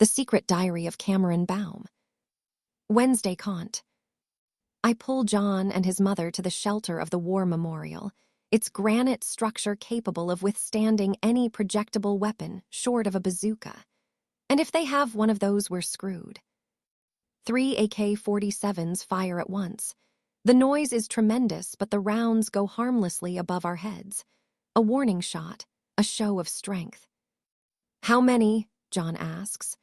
The Secret Diary of Cameron Baum. Wednesday Cont. I pull John and his mother to the shelter of the war memorial, its granite structure capable of withstanding any projectable weapon short of a bazooka. And if they have one of those, we're screwed. 3 AK-47s fire at once. The noise is tremendous, but the rounds go harmlessly above our heads. A warning shot, a show of strength. "How many?" John asks.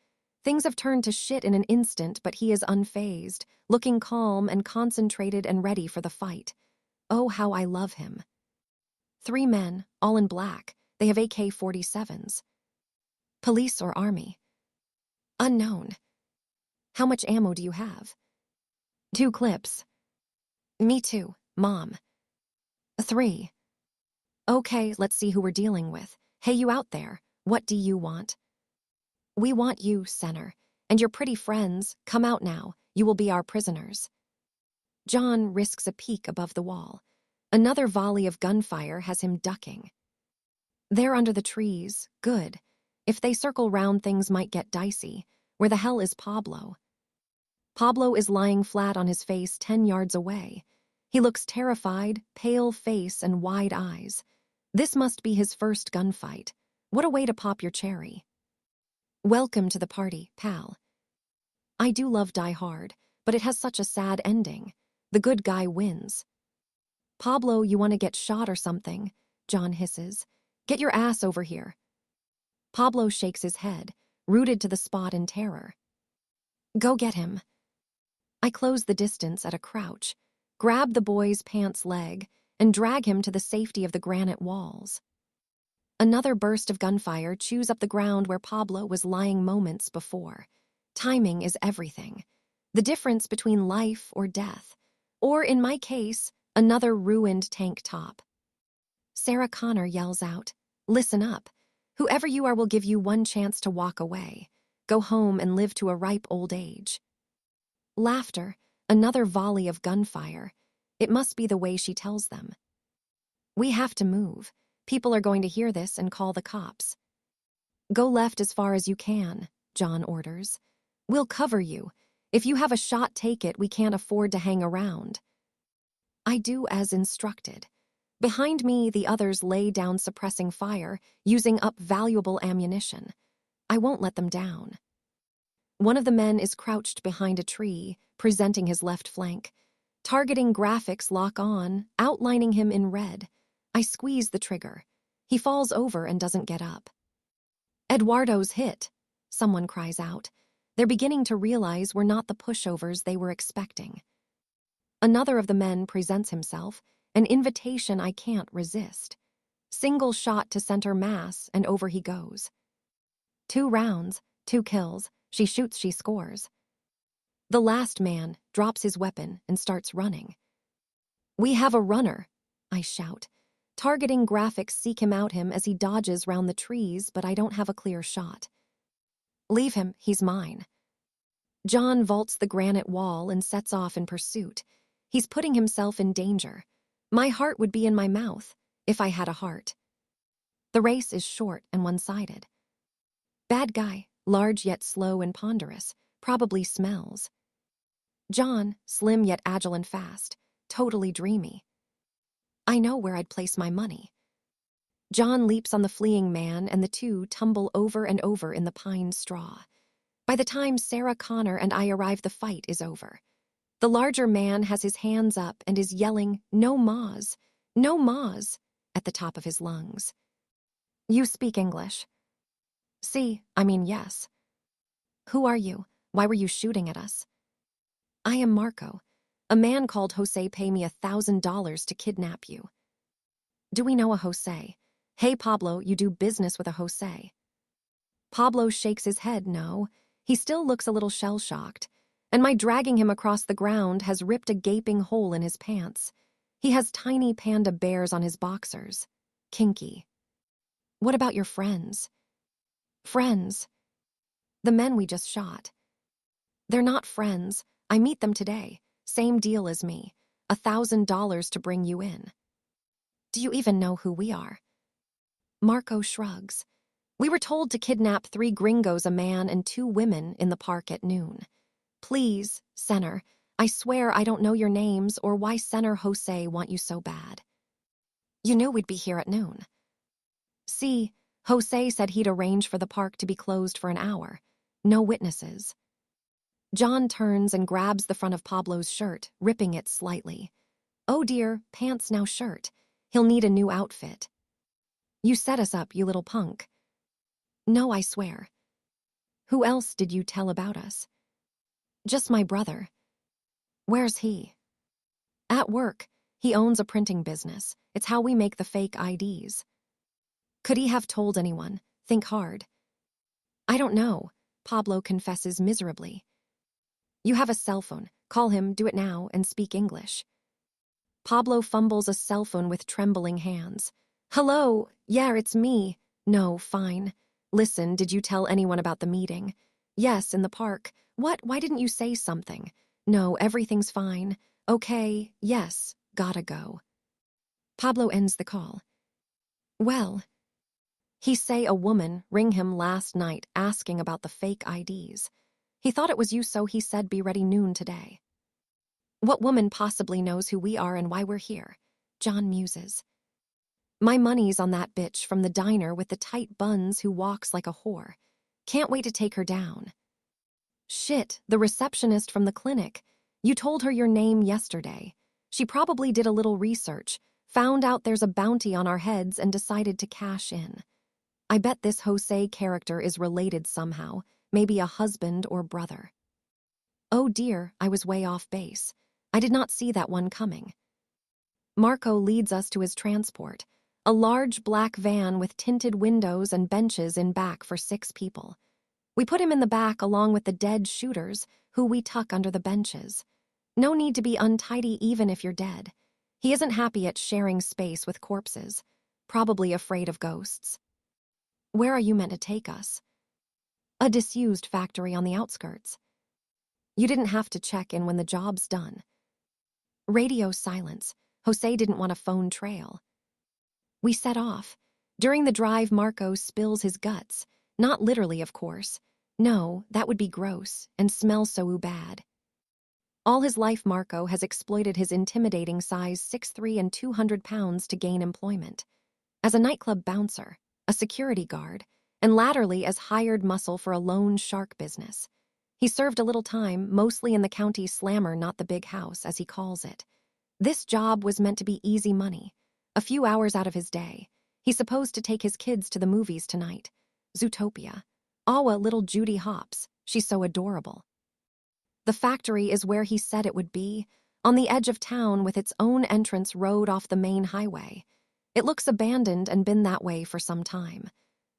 Things have turned to shit in an instant, but he is unfazed, looking calm and concentrated and ready for the fight. Oh, how I love him. 3 men, all in black. They have AK-47s. Police or army? Unknown. How much ammo do you have? 2 clips. Me too, Mom. 3. Okay, let's see who we're dealing with. Hey, you out there, what do you want? We want you, Senor, and your pretty friends. Come out now, you will be our prisoners. John risks a peek above the wall. Another volley of gunfire has him ducking. They're under the trees, good. If they circle round, things might get dicey. Where the hell is Pablo? Pablo is lying flat on his face 10 yards away. He looks terrified, pale face and wide eyes. This must be his first gunfight. What a way to pop your cherry. Welcome to the party, pal. I do love Die Hard, but it has such a sad ending. The good guy wins. Pablo, you want to get shot or something? John hisses. Get your ass over here. Pablo shakes his head, rooted to the spot in terror. Go get him. I close the distance at a crouch, grab the boy's pants leg, and drag him to the safety of the granite walls. Another burst of gunfire chews up the ground where Pablo was lying moments before. Timing is everything. The difference between life or death. Or, in my case, another ruined tank top. Sarah Connor yells out, "Listen up. Whoever you are will give you one chance to walk away. Go home and live to a ripe old age." Laughter, another volley of gunfire. It must be the way she tells them. We have to move. People are going to hear this and call the cops. Go left as far as you can, John orders. We'll cover you. If you have a shot, take it. We can't afford to hang around. I do as instructed. Behind me, the others lay down, suppressing fire, using up valuable ammunition. I won't let them down. One of the men is crouched behind a tree, presenting his left flank. Targeting graphics lock on, outlining him in red. I squeeze the trigger. He falls over and doesn't get up. Eduardo's hit, someone cries out. They're beginning to realize we're not the pushovers they were expecting. Another of the men presents himself, an invitation I can't resist. Single shot to center mass, and over he goes. 2 rounds, 2 kills. She shoots, she scores. The last man drops his weapon and starts running. We have a runner, I shout. Targeting graphics seek him out as he dodges round the trees, but I don't have a clear shot. Leave him, he's mine. John vaults the granite wall and sets off in pursuit. He's putting himself in danger. My heart would be in my mouth, if I had a heart. The race is short and one-sided. Bad guy, large yet slow and ponderous, probably smells. John, slim yet agile and fast, totally dreamy. I know where I'd place my money. John leaps on the fleeing man, and the two tumble over and over in the pine straw. By the time Sarah Connor and I arrive, the fight is over. The larger man has his hands up and is yelling, "No Moz, no Moz," at the top of his lungs. You speak English? Si, I mean yes. Who are you? Why were you shooting at us? I am Marco. A man called Jose paid me $1,000 to kidnap you. Do we know a Jose? Hey, Pablo, you do business with a Jose. Pablo shakes his head no. He still looks a little shell-shocked, and my dragging him across the ground has ripped a gaping hole in his pants. He has tiny panda bears on his boxers. Kinky. What about your friends? Friends. The men we just shot. They're not friends. I meet them today. Same deal as me. $1,000 to bring you in. Do you even know who we are? Marco shrugs. We were told to kidnap 3 gringos, a man and 2 women, in the park at noon. Please, Senator, I swear I don't know your names or why Senator Jose want you so bad. You knew we'd be here at noon. See, Jose said he'd arrange for the park to be closed for an hour. No witnesses. John turns and grabs the front of Pablo's shirt, ripping it slightly. Oh dear, pants now shirt. He'll need a new outfit. You set us up, you little punk. No, I swear. Who else did you tell about us? Just my brother. Where's he? At work. He owns a printing business. It's how we make the fake IDs. Could he have told anyone? Think hard. I don't know, Pablo confesses miserably. You have a cell phone. Call him, do it now, and speak English. Pablo fumbles a cell phone with trembling hands. Hello, yeah, it's me. No, fine. Listen, did you tell anyone about the meeting? Yes, in the park. What? Why didn't you say something? No, everything's fine. Okay, yes, gotta go. Pablo ends the call. Well, he say a woman ring him last night asking about the fake IDs. He thought it was you, so he said be ready noon today. What woman possibly knows who we are and why we're here? John muses. My money's on that bitch from the diner with the tight buns who walks like a whore. Can't wait to take her down. Shit, the receptionist from the clinic. You told her your name yesterday. She probably did a little research, found out there's a bounty on our heads and decided to cash in. I bet this Jose character is related somehow, maybe a husband or brother. Oh dear, I was way off base. I did not see that one coming. Marco leads us to his transport, a large black van with tinted windows and benches in back for 6 people. We put him in the back along with the dead shooters, who we tuck under the benches. No need to be untidy even if you're dead. He isn't happy at sharing space with corpses, probably afraid of ghosts. Where are you meant to take us? A disused factory on the outskirts. You didn't have to check in when the job's done. Radio silence. Jose didn't want a phone trail. We set off. During the drive, Marco spills his guts. Not literally, of course. No, that would be gross and smell so bad. All his life, Marco has exploited his intimidating size 6'3" and 200 pounds to gain employment. As a nightclub bouncer, a security guard, and latterly as hired muscle for a loan shark business. He served a little time, mostly in the county slammer, not the big house, as he calls it. This job was meant to be easy money, a few hours out of his day. He's supposed to take his kids to the movies tonight. Zootopia. Awa, little Judy Hopps, she's so adorable. The factory is where he said it would be, on the edge of town with its own entrance road off the main highway. It looks abandoned and been that way for some time.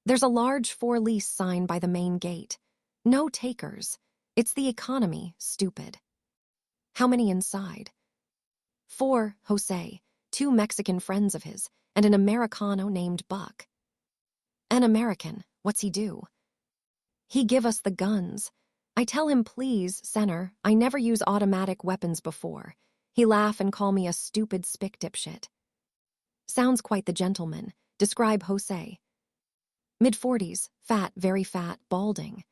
There's a large for-lease sign by the main gate. No takers. It's the economy, stupid. How many inside? 4, Jose, 2 Mexican friends of his, and an Americano named Buck. An American, what's he do? He give us the guns. I tell him, please, Senator, I never use automatic weapons before. He laugh and call me a stupid spick dipshit. Sounds quite the gentleman. Describe Jose. Mid-40s, fat, very fat, balding.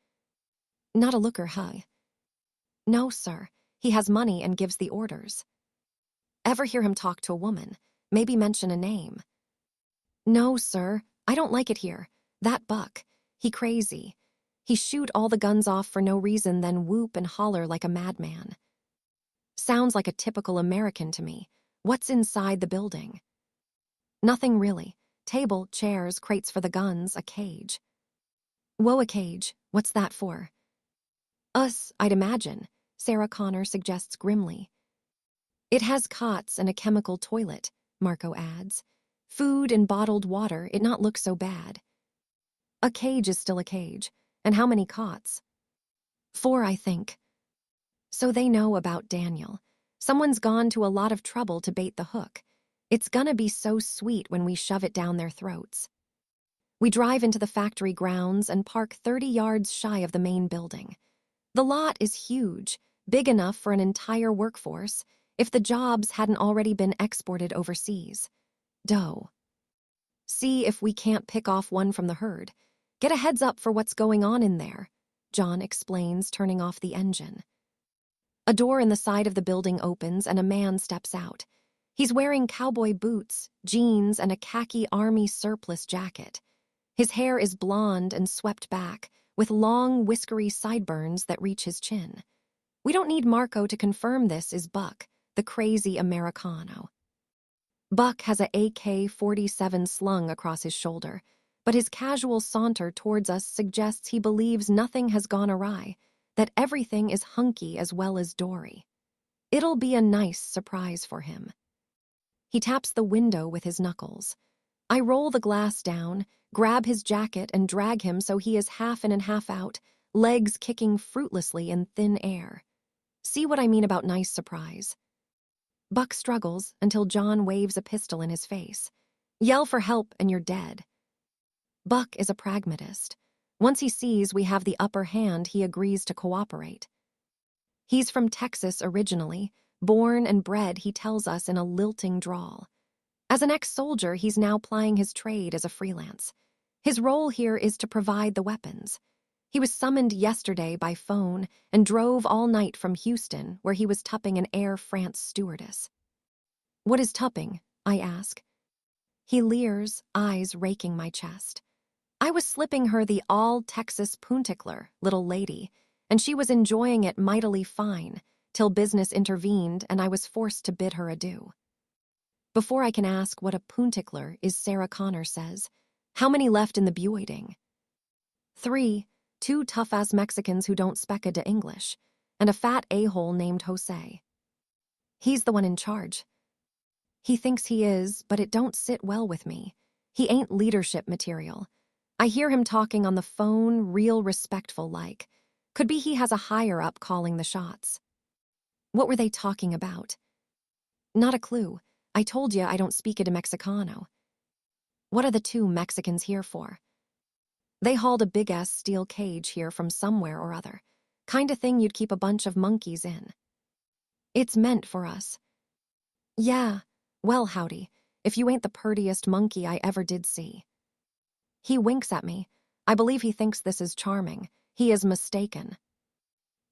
Not a looker, huh? No, sir. He has money and gives the orders. Ever hear him talk to a woman? Maybe mention a name. No, sir. I don't like it here. That Buck. He crazy. He shoot all the guns off for no reason, then whoop and holler like a madman. Sounds like a typical American to me. What's inside the building? Nothing really. Table, chairs, crates for the guns, a cage. Whoa, a cage. What's that for? Us, I'd imagine, Sarah Connor suggests grimly. It has cots and a chemical toilet, Marco adds. Food and bottled water, it not look so bad. A cage is still a cage. And how many cots? 4, I think. So they know about Daniel. Someone's gone to a lot of trouble to bait the hook. It's gonna be so sweet when we shove it down their throats. We drive into the factory grounds and park 30 yards shy of the main building. The lot is huge, big enough for an entire workforce, if the jobs hadn't already been exported overseas. Dough. See if we can't pick off one from the herd. Get a heads up for what's going on in there, John explains, turning off the engine. A door in the side of the building opens and a man steps out. He's wearing cowboy boots, jeans, and a khaki army surplus jacket. His hair is blonde and swept back, with long, whiskery sideburns that reach his chin. We don't need Marco to confirm this is Buck, the crazy Americano. Buck has a AK-47 slung across his shoulder, but his casual saunter towards us suggests he believes nothing has gone awry, that everything is hunky as well as dory. It'll be a nice surprise for him. He taps the window with his knuckles. I roll the glass down, grab his jacket, and drag him so he is half in and half out, legs kicking fruitlessly in thin air. See what I mean about nice surprise? Buck struggles until John waves a pistol in his face. Yell for help and you're dead. Buck is a pragmatist. Once he sees we have the upper hand, he agrees to cooperate. He's from Texas originally, born and bred, he tells us in a lilting drawl. As an ex-soldier, he's now plying his trade as a freelance. His role here is to provide the weapons. He was summoned yesterday by phone and drove all night from Houston, where he was tupping an Air France stewardess. What is tupping? I ask. He leers, eyes raking my chest. I was slipping her the all-Texas puntickler, little lady, and she was enjoying it mightily fine, till business intervened and I was forced to bid her adieu. Before I can ask what a puntickler is, Sarah Connor says, how many left in the Buiding? 3, 2 tough-ass Mexicans who don't speak a de English, and a fat a-hole named Jose. He's the one in charge. He thinks he is, but it don't sit well with me. He ain't leadership material. I hear him talking on the phone, real respectful like. Could be he has a higher-up calling the shots. What were they talking about? Not a clue. I told you I don't speak it Mexicano. What are the 2 Mexicans here for? They hauled a big-ass steel cage here from somewhere or other. Kind of thing you'd keep a bunch of monkeys in. It's meant for us. Yeah, well, howdy, if you ain't the purtiest monkey I ever did see. He winks at me. I believe he thinks this is charming. He is mistaken.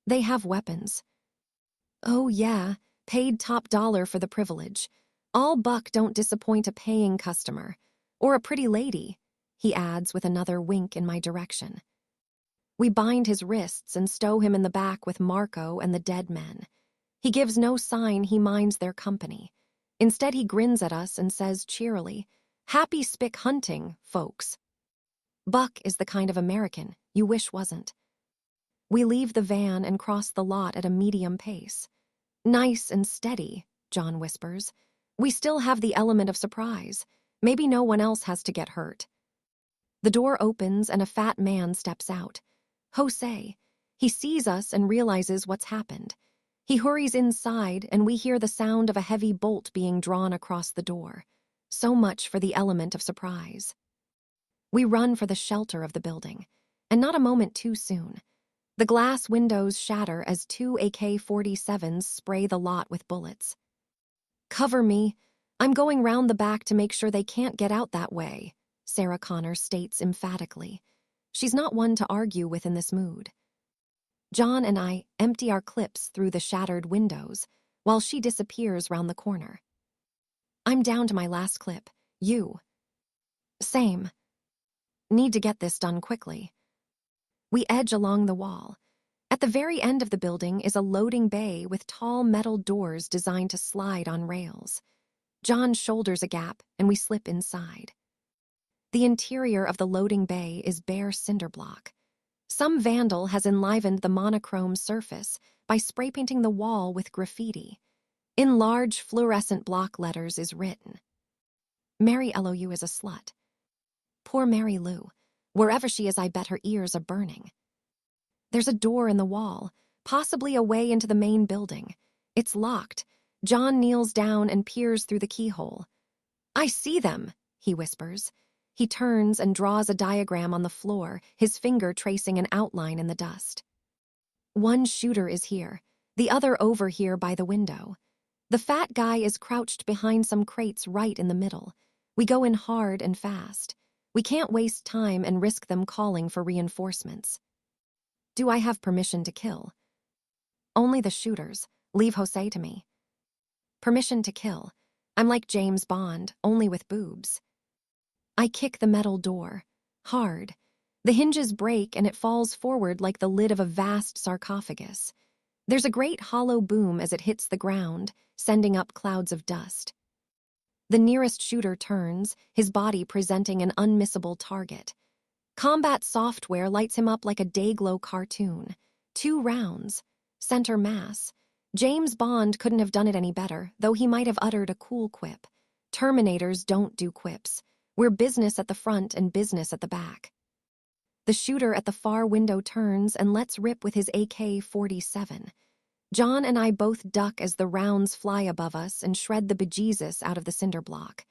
They have weapons. Oh, yeah, paid top dollar for the privilege. All Buck don't disappoint a paying customer. Or a pretty lady, he adds with another wink in my direction. We bind his wrists and stow him in the back with Marco and the dead men. He gives no sign he minds their company. Instead, he grins at us and says cheerily, "Happy spick hunting, folks." Buck is the kind of American you wish wasn't. We leave the van and cross the lot at a medium pace. Nice and steady, John whispers. We still have the element of surprise. Maybe no one else has to get hurt. The door opens and a fat man steps out. Jose. He sees us and realizes what's happened. He hurries inside and we hear the sound of a heavy bolt being drawn across the door. So much for the element of surprise. We run for the shelter of the building, and not a moment too soon. The glass windows shatter as 2 AK-47s spray the lot with bullets. Cover me. I'm going round the back to make sure they can't get out that way, Sarah Connor states emphatically. She's not one to argue with in this mood. John and I empty our clips through the shattered windows, while she disappears round the corner. I'm down to my last clip. You. Same. Need to get this done quickly. We edge along the wall. At the very end of the building is a loading bay with tall metal doors designed to slide on rails. John shoulders a gap, and we slip inside. The interior of the loading bay is bare cinder block. Some vandal has enlivened the monochrome surface by spray painting the wall with graffiti. In large fluorescent block letters is written, "Mary Lou is a slut." Poor Mary Lou. Wherever she is, I bet her ears are burning. There's a door in the wall, possibly a way into the main building. It's locked. John kneels down and peers through the keyhole. "I see them," he whispers. He turns and draws a diagram on the floor, his finger tracing an outline in the dust. One shooter is here, the other over here by the window. The fat guy is crouched behind some crates right in the middle. We go in hard and fast. We can't waste time and risk them calling for reinforcements. Do I have permission to kill? Only the shooters. Leave Jose to me. Permission to kill. I'm like James Bond, only with boobs. I kick the metal door. Hard. The hinges break and it falls forward like the lid of a vast sarcophagus. There's a great hollow boom as it hits the ground, sending up clouds of dust. The nearest shooter turns, his body presenting an unmissable target. Combat software lights him up like a Dayglow cartoon. 2 rounds. Center mass. James Bond couldn't have done it any better, though he might have uttered a cool quip. Terminators don't do quips. We're business at the front and business at the back. The shooter at the far window turns and lets rip with his AK-47. John and I both duck as the rounds fly above us and shred the bejesus out of the cinder block.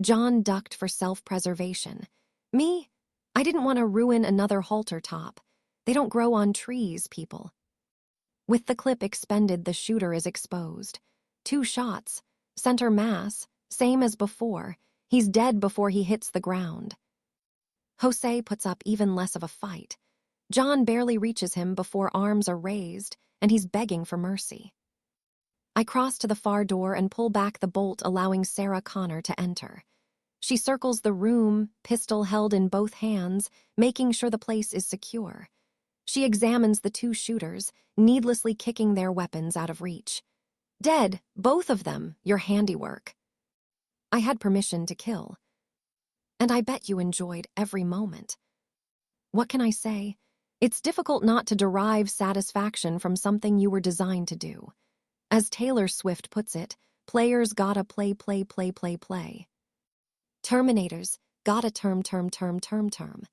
John ducked for self-preservation. Me? I didn't want to ruin another halter top. They don't grow on trees, people. With the clip expended, the shooter is exposed. 2 shots. Center mass. Same as before. He's dead before he hits the ground. Jose puts up even less of a fight. John barely reaches him before arms are raised, and he's begging for mercy. I cross to the far door and pull back the bolt, allowing Sarah Connor to enter. She circles the room, pistol held in both hands, making sure the place is secure. She examines the 2 shooters, needlessly kicking their weapons out of reach. Dead, both of them, your handiwork. I had permission to kill. And I bet you enjoyed every moment. What can I say? It's difficult not to derive satisfaction from something you were designed to do. As Taylor Swift puts it, players gotta play. Terminators gotta term.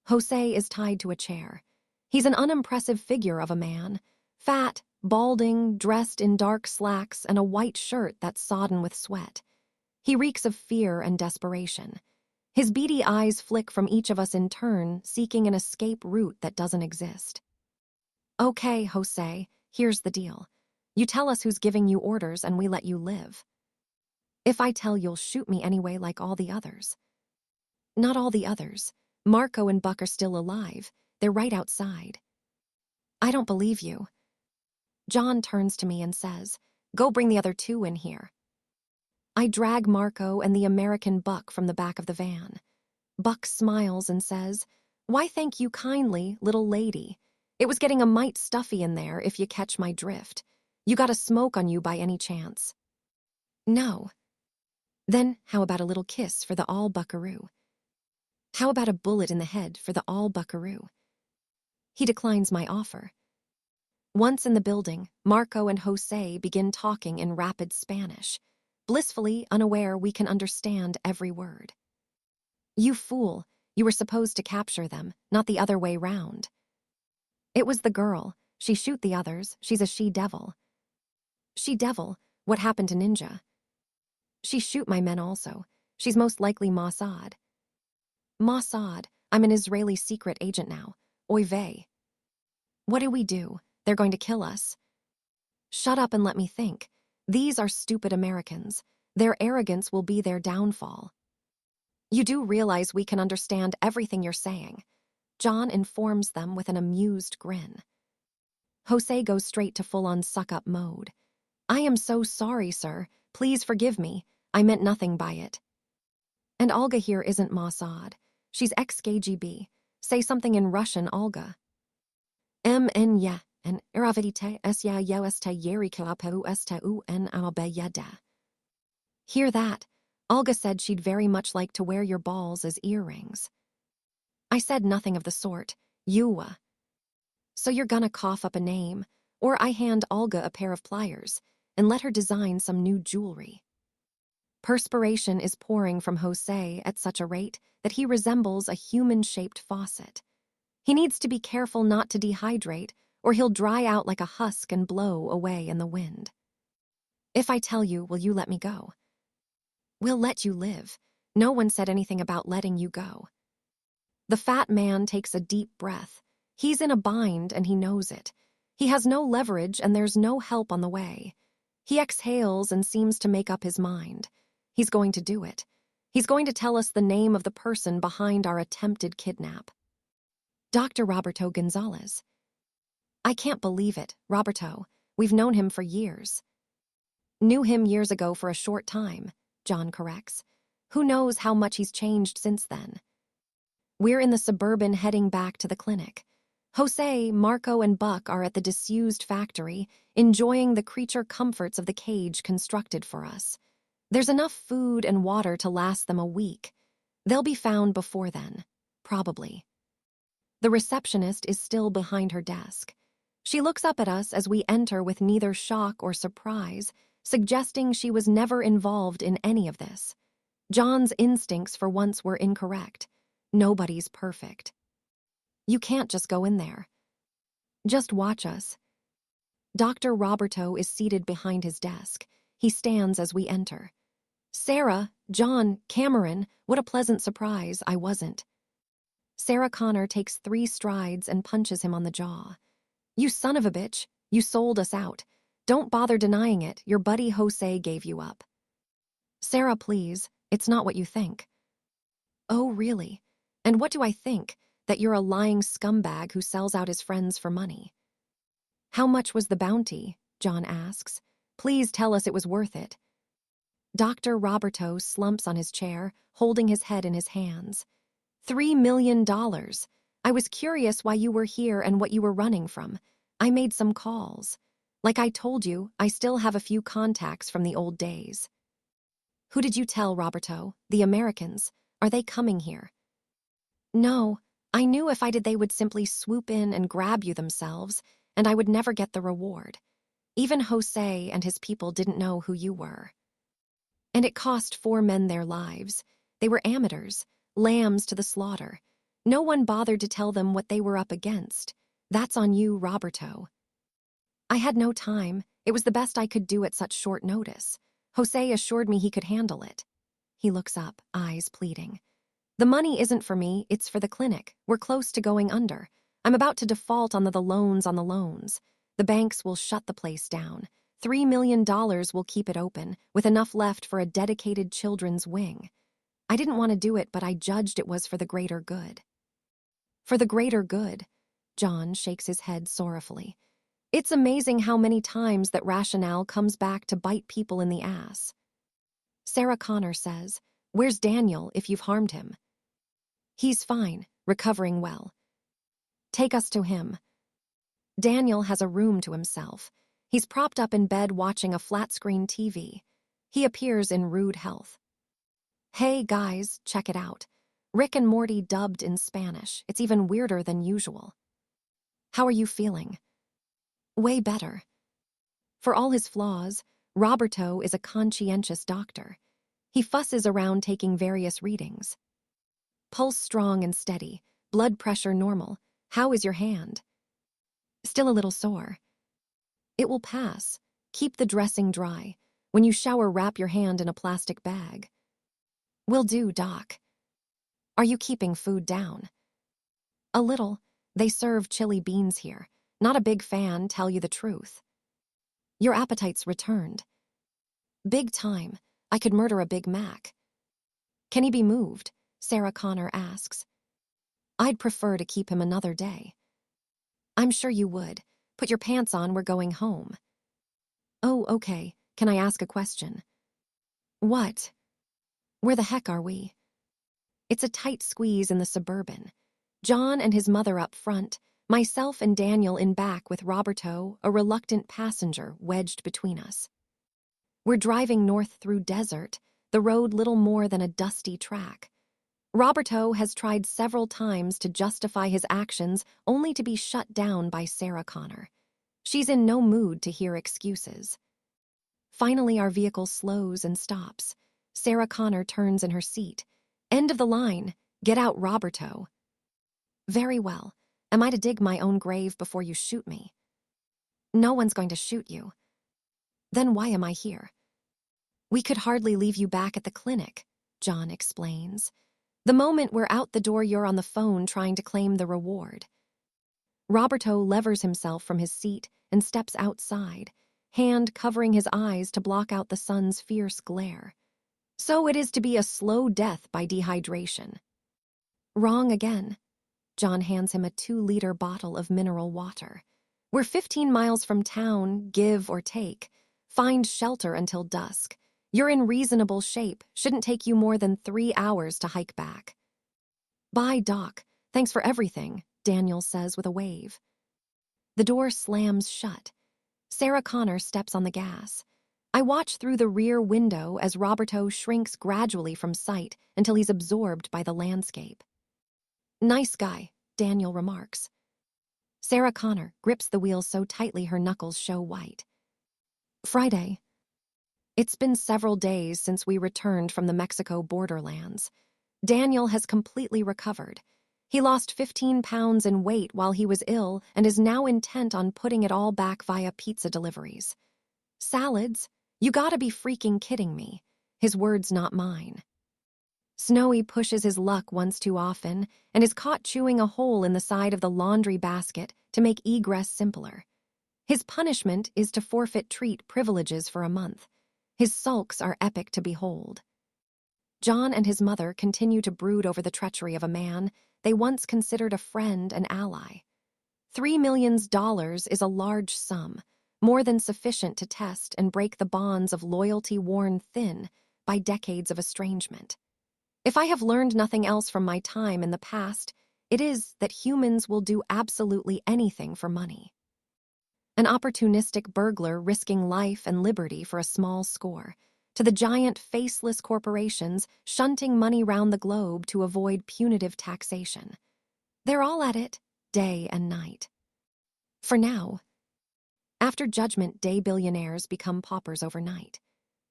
Jose is tied to a chair. He's an unimpressive figure of a man. Fat, balding, dressed in dark slacks and a white shirt that's sodden with sweat. He reeks of fear and desperation. His beady eyes flick from each of us in turn, seeking an escape route that doesn't exist. Okay, Jose, here's the deal. You tell us who's giving you orders and we let you live. If I tell, you'll shoot me anyway like all the others. Not all the others. Marco and Buck are still alive. They're right outside. I don't believe you. John turns to me and says, go bring the other 2 in here. I drag Marco and the American Buck from the back of the van. Buck smiles and says, why thank you kindly, little lady. It was getting a mite stuffy in there, if you catch my drift. You got a smoke on you by any chance? No. Then how about a little kiss for the all-buckaroo? How about a bullet in the head for the all-buckaroo? He declines my offer. Once in the building, Marco and Jose begin talking in rapid Spanish, blissfully unaware we can understand every word. You fool, you were supposed to capture them, not the other way round. It was the girl. She shoot the others. She's a she-devil. She-devil? What happened to Ninja? She shoot my men also. She's most likely Mossad. Mossad, I'm an Israeli secret agent now. Oy vey. What do we do? They're going to kill us. Shut up and let me think. These are stupid Americans. Their arrogance will be their downfall. You do realize we can understand everything you're saying. John informs them with an amused grin. Jose goes straight to full-on suck-up mode. I am so sorry, sir. Please forgive me. I meant nothing by it. And Olga here isn't Mossad. She's ex-KGB. Say something in Russian, Olga. Mnya and iravidite esya yelesta yerikapu esta un albeyeda. Hear that? Olga said she'd very much like to wear your balls as earrings. I said nothing of the sort. Yuwa. So you're gonna cough up a name, or I hand Olga a pair of pliers and let her design some new jewelry. Perspiration is pouring from Jose at such a rate that he resembles a human-shaped faucet. He needs to be careful not to dehydrate, or he'll dry out like a husk and blow away in the wind. If I tell you, will you let me go? We'll let you live. No one said anything about letting you go. The fat man takes a deep breath. He's in a bind and he knows it. He has no leverage and there's no help on the way. He exhales and seems to make up his mind. He's going to do it. He's going to tell us the name of the person behind our attempted kidnap. Dr. Roberto Gonzalez. I can't believe it, Roberto. We've known him for years. Knew him years ago for a short time, John corrects. Who knows how much he's changed since then? We're in the Suburban heading back to the clinic. Jose, Marco, and Buck are at the disused factory, enjoying the creature comforts of the cage constructed for us. There's enough food and water to last them a week. They'll be found before then, probably. The receptionist is still behind her desk. She looks up at us as we enter with neither shock or surprise, suggesting she was never involved in any of this. John's instincts for once were incorrect. Nobody's perfect. You can't just go in there. Just watch us. Dr. Roberto is seated behind his desk. He stands as we enter. Sarah, John, Cameron, what a pleasant surprise, I wasn't. Sarah Connor takes 3 strides and punches him on the jaw. You son of a bitch, you sold us out. Don't bother denying it, your buddy Jose gave you up. Sarah, please, it's not what you think. Oh, really? And what do I think? That you're a lying scumbag who sells out his friends for money. How much was the bounty? John asks. Please tell us it was worth it. Dr. Roberto slumps on his chair, holding his head in his hands. $3 million. I was curious why you were here and what you were running from. I made some calls. Like I told you, I still have a few contacts from the old days. Who did you tell, Roberto? The Americans. Are they coming here? No. I knew if I did they would simply swoop in and grab you themselves, and I would never get the reward. Even Jose and his people didn't know who you were. And it cost 4 men their lives. They were amateurs, lambs to the slaughter. No one bothered to tell them what they were up against. That's on you, Roberto. I had no time. It was the best I could do at such short notice. Jose assured me he could handle it. He looks up, eyes pleading. The money isn't for me, it's for the clinic. We're close to going under. I'm about to default on the loans on the loans. The banks will shut the place down. $3 million will keep it open, with enough left for a dedicated children's wing. I didn't want to do it, but I judged it was for the greater good. For the greater good, John shakes his head sorrowfully. It's amazing how many times that rationale comes back to bite people in the ass. Sarah Connor says, Where's Daniel if you've harmed him? He's fine, recovering well. Take us to him. Daniel has a room to himself. He's propped up in bed watching a flat-screen TV. He appears in rude health. Hey, guys, check it out. Rick and Morty dubbed in Spanish. It's even weirder than usual. How are you feeling? Way better. For all his flaws, Roberto is a conscientious doctor. He fusses around taking various readings. Pulse strong and steady, blood pressure normal. How is your hand? Still a little sore. It will pass. Keep the dressing dry. When you shower, wrap your hand in a plastic bag. Will do, Doc. Are you keeping food down? A little. They serve chili beans here. Not a big fan, tell you the truth. Your appetite's returned. Big time. I could murder a Big Mac. Can he be moved? Sarah Connor asks. I'd prefer to keep him another day. I'm sure you would. Put your pants on, we're going home. Oh, okay. Can I ask a question? What? Where the heck are we? It's a tight squeeze in the Suburban. John and his mother up front, myself and Daniel in back with Roberto, a reluctant passenger, wedged between us. We're driving north through desert, the road little more than a dusty track. Roberto has tried several times to justify his actions only to be shut down by Sarah Connor. She's in no mood to hear excuses. Finally, our vehicle slows and stops. Sarah Connor turns in her seat. End of the line. Get out, Roberto. Very well. Am I to dig my own grave before you shoot me? No one's going to shoot you. Then why am I here? We could hardly leave you back at the clinic, John explains. The moment we're out the door, you're on the phone trying to claim the reward. Roberto levers himself from his seat and steps outside, hand covering his eyes to block out the sun's fierce glare. So it is to be a slow death by dehydration. Wrong again. John hands him a 2-liter bottle of mineral water. We're 15 miles from town, give or take. Find shelter until dusk. You're in reasonable shape. Shouldn't take you more than 3 hours to hike back. Bye, Doc. Thanks for everything, Daniel says with a wave. The door slams shut. Sarah Connor steps on the gas. I watch through the rear window as Roberto shrinks gradually from sight until he's absorbed by the landscape. Nice guy, Daniel remarks. Sarah Connor grips the wheel so tightly her knuckles show white. Friday. It's been several days since we returned from the Mexico borderlands. Daniel has completely recovered. He lost 15 pounds in weight while he was ill and is now intent on putting it all back via pizza deliveries. Salads? You gotta be freaking kidding me. His words, not mine. Snowy pushes his luck once too often and is caught chewing a hole in the side of the laundry basket to make egress simpler. His punishment is to forfeit treat privileges for a month. His sulks are epic to behold. John and his mother continue to brood over the treachery of a man they once considered a friend and ally. $3 million is a large sum, more than sufficient to test and break the bonds of loyalty worn thin by decades of estrangement. If I have learned nothing else from my time in the past, it is that humans will do absolutely anything for money. An opportunistic burglar risking life and liberty for a small score, to the giant faceless corporations shunting money round the globe to avoid punitive taxation. They're all at it, day and night. For now. After Judgment Day, billionaires become paupers overnight.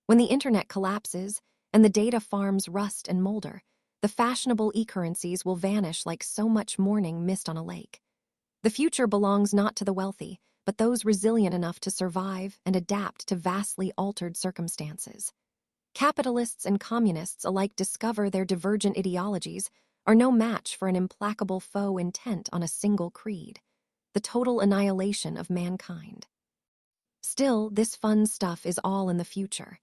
When the internet collapses and the data farms rust and molder, the fashionable e-currencies will vanish like so much morning mist on a lake. The future belongs not to the wealthy, but those resilient enough to survive and adapt to vastly altered circumstances. Capitalists and communists alike discover their divergent ideologies are no match for an implacable foe intent on a single creed, the total annihilation of mankind. Still, this fun stuff is all in the future.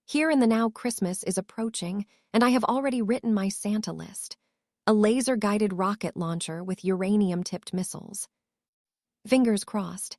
Here in the now, Christmas is approaching, and I have already written my Santa list. A laser-guided rocket launcher with uranium-tipped missiles. Fingers crossed.